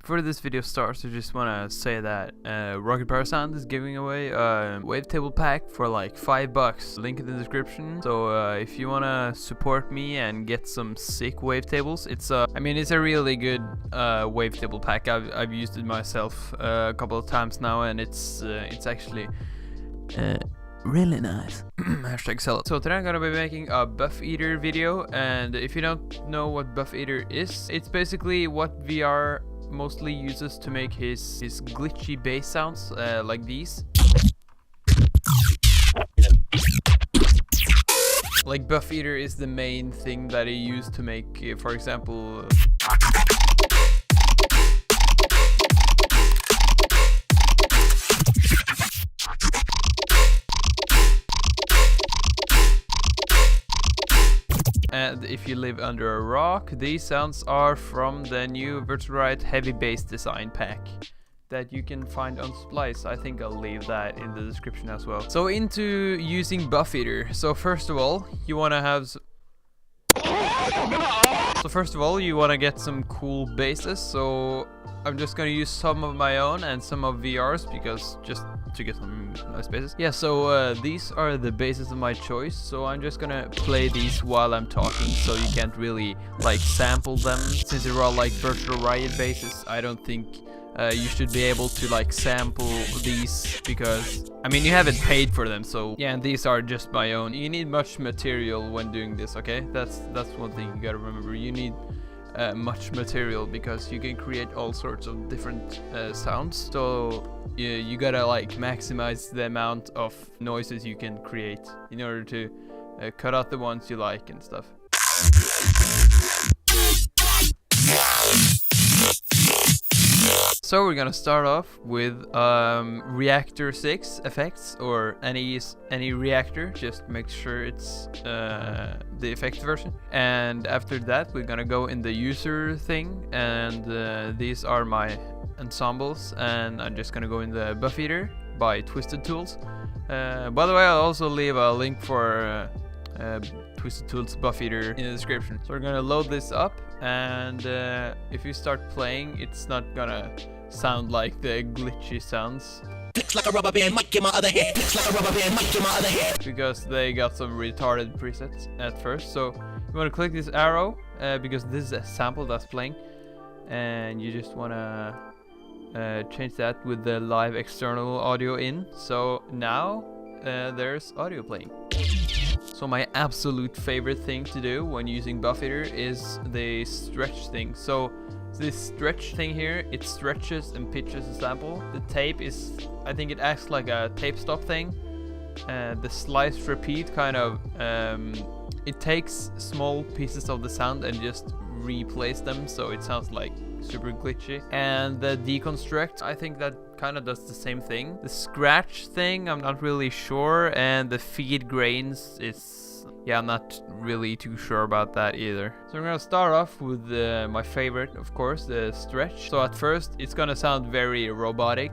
Before this video starts, I just want to say that Rocket Power Sound is giving away a wavetable pack for like $5. Link in the description. So if you want to support me and get some sick wavetables, it's a really good wavetable pack. I've used it myself a couple of times now, and it's actually really nice. Hashtag sell it. So today I'm gonna be making a Buffeater video, and if you don't know what Buffeater is, it's basically what VR mostly uses to make his glitchy bass sounds like these. Like Buffeater is the main thing that he used to make, for example, and if you live under a rock, these sounds are from the new Virtual heavy bass design pack that you can find on Splice. I think I'll leave that in the description as well. So into using Buffeater. So first of all, you want to have get some cool basses. So I'm just gonna use some of my own and some of VR's, because just to get some nice basses. Yeah, so these are the basses of my choice. So I'm just gonna play these while I'm talking, so you can't really like sample them. Since they're all like Virtual Riot basses, I don't think you should be able to like sample these, because I mean you haven't paid for them. So yeah, and these are just my own. You need much material when doing this, okay? That's one thing you gotta remember. You need much material, because you can create all sorts of different sounds. So you gotta like maximize the amount of noises you can create in order to cut out the ones you like and stuff. So we're gonna start off with Reactor 6 effects, or any reactor. Just make sure it's the effect version. And after that, we're gonna go in the user thing, and these are my ensembles. And I'm just gonna go in the Buffeater by Twisted Tools. By the way, I'll also leave a link for Twisted Tools Buffeater in the description. So we're gonna load this up, and if you start playing, it's not gonna sound like the glitchy sounds. Like a rubber band, mic in my other hand. Like a rubber band, mic in my other hand. Because they got some retarded presets at first. So you want to click this arrow because this is a sample that's playing, and you just want to change that with the live external audio in. So now there's audio playing. So my absolute favorite thing to do when using Buffeater is the stretch thing. So this stretch thing here, it stretches and pitches the sample. The tape is, I think it acts like a tape stop thing. The slice repeat kind of, it takes small pieces of the sound and just replays them, so it sounds like super glitchy. And the deconstruct, I think that kind of does the same thing. The scratch thing, I'm not really sure. And the feed grains is, yeah, I'm not really too sure about that either. So I'm gonna start off with my favorite, of course, the stretch. So at first, it's gonna sound very robotic.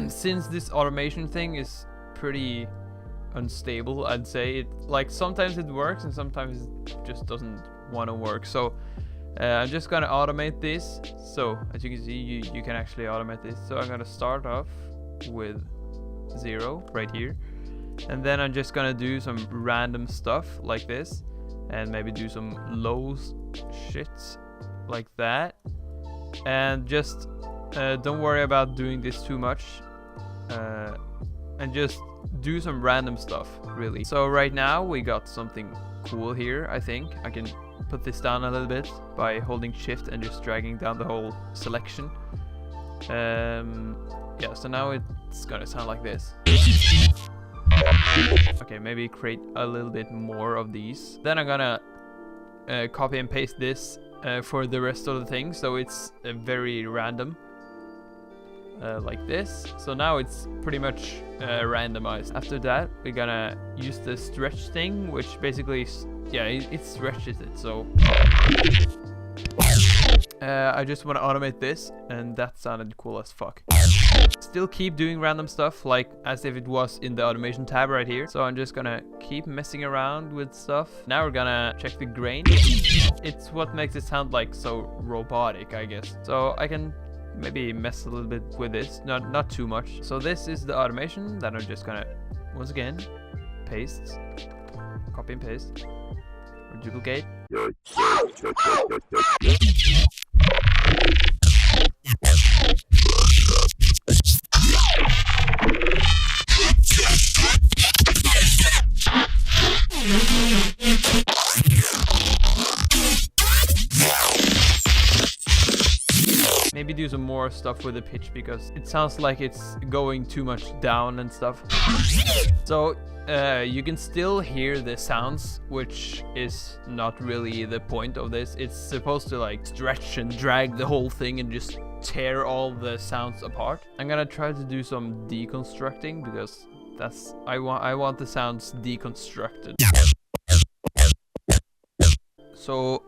Since this automation thing is pretty unstable, I'd say it, like, sometimes it works and sometimes it just doesn't want to work. So I'm just gonna automate this. So as you can see, you can actually automate this. So I'm gonna start off with 0 right here, and then I'm just gonna do some random stuff like this, and maybe do some low shits like that, and just don't worry about doing this too much, and just do some random stuff, really. So right now we got something cool here. I think I can put this down a little bit by holding shift and just dragging down the whole selection. Yeah, so now it's gonna sound like this. Okay, maybe create a little bit more of these. Then I'm gonna copy and paste this for the rest of the thing, so it's very random, like this. So now it's pretty much randomized. After that, we're gonna use the stretch thing, which basically, yeah, it stretches it. So I just want to automate this, and that sounded cool as fuck. Still keep doing random stuff, like as if it was in the automation tab right here. So I'm just gonna keep messing around with stuff. Now we're gonna check the grain. It's what makes it sound like so robotic, I guess. So I can maybe mess a little bit with this, not too much. So this is the automation that I'm just gonna, once again, paste, copy and paste, or duplicate. Maybe do some more stuff with the pitch because it sounds like it's going too much down and stuff. So you can still hear the sounds, which is not really the point of this. It's supposed to like stretch and drag the whole thing and just tear all the sounds apart. I'm gonna try to do some deconstructing because that's I want the sounds deconstructed. So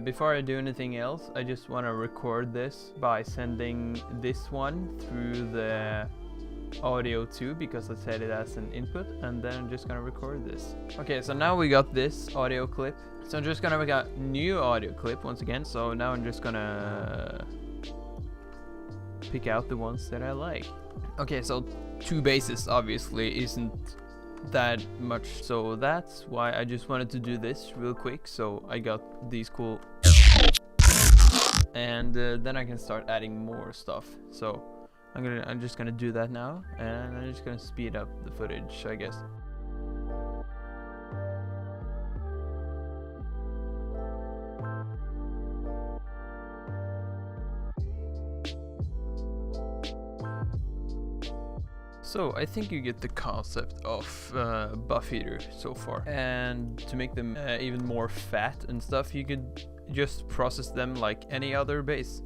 before I do anything else, I just want to record this by sending this one through the audio too, because I set it as an input, and then I'm just gonna record this. Okay, so now we got this audio clip. So I'm just gonna make a new audio clip once again. So now I'm just gonna pick out the ones that I like. Okay, so 2 basses obviously isn't that much, so that's why I just wanted to do this real quick. So I got these cool, and then I can start adding more stuff. So I'm just gonna do that now, and I'm just gonna speed up the footage, I guess. So I think you get the concept of Buffeater so far, and to make them even more fat and stuff, you could just process them like any other bass.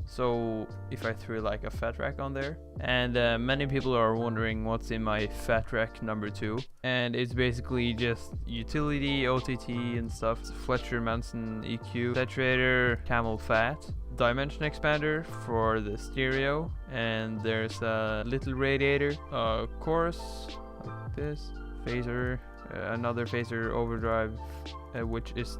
So if I threw like a fat rack on there, and many people are wondering what's in my fat rack number 2, and it's basically just utility, OTT and stuff, Fletcher Manson EQ, saturator, camel fat, dimension expander for the stereo, and there's a little radiator, chorus like this, phaser, another phaser overdrive, which is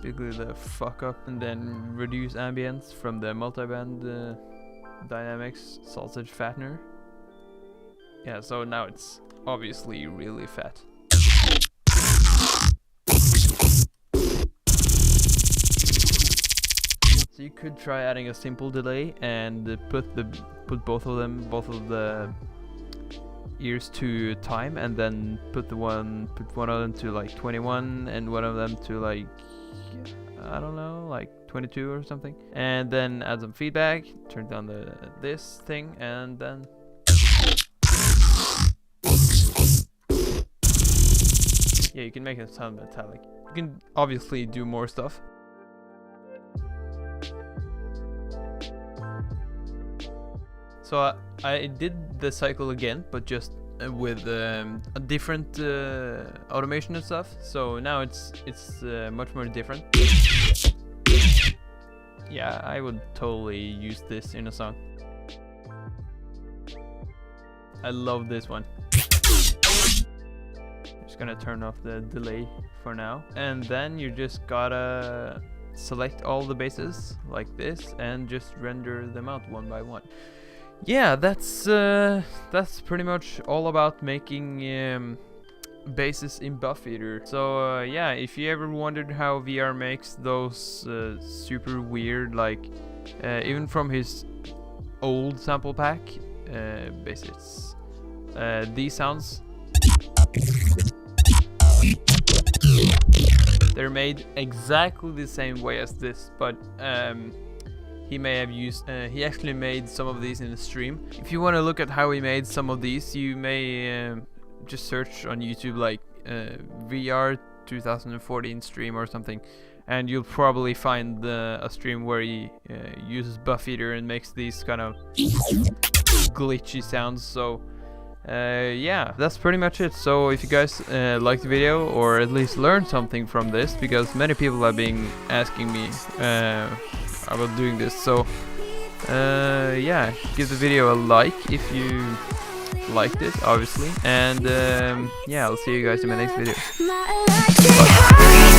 basically the fuck up, and then reduce ambience from the multiband dynamics sausage fattener. Yeah, so now it's obviously really fat. So you could try adding a simple delay and put both of the ears to time, and then put one of them to like 21 and one of them to like, I don't know, like 22 or something, and then add some feedback, turn down this thing, and then yeah, you can make it sound metallic. You can obviously do more stuff. So I did the cycle again, but just with a different automation and stuff. So now it's much more different. Yeah, I would totally use this in a song. I love this one. Just gonna turn off the delay for now, and then you just gotta select all the basses like this and just render them out one by one. Yeah, that's pretty much all about making basses in Buffeater. So yeah, if you ever wondered how VR makes those super weird, like even from his old sample pack basses, these sounds, they're made exactly the same way as this, but he may have used, he actually made some of these in the stream. If you want to look at how he made some of these, you may just search on YouTube like VR 2014 stream or something, and you'll probably find a stream where he uses Buffeater and makes these kind of glitchy sounds. So yeah, that's pretty much it. So if you guys liked the video, or at least learned something from this, because many people have been asking me about doing this, so Yeah, give the video a like if you liked it, obviously, and yeah, I'll see you guys in my next video. Bye.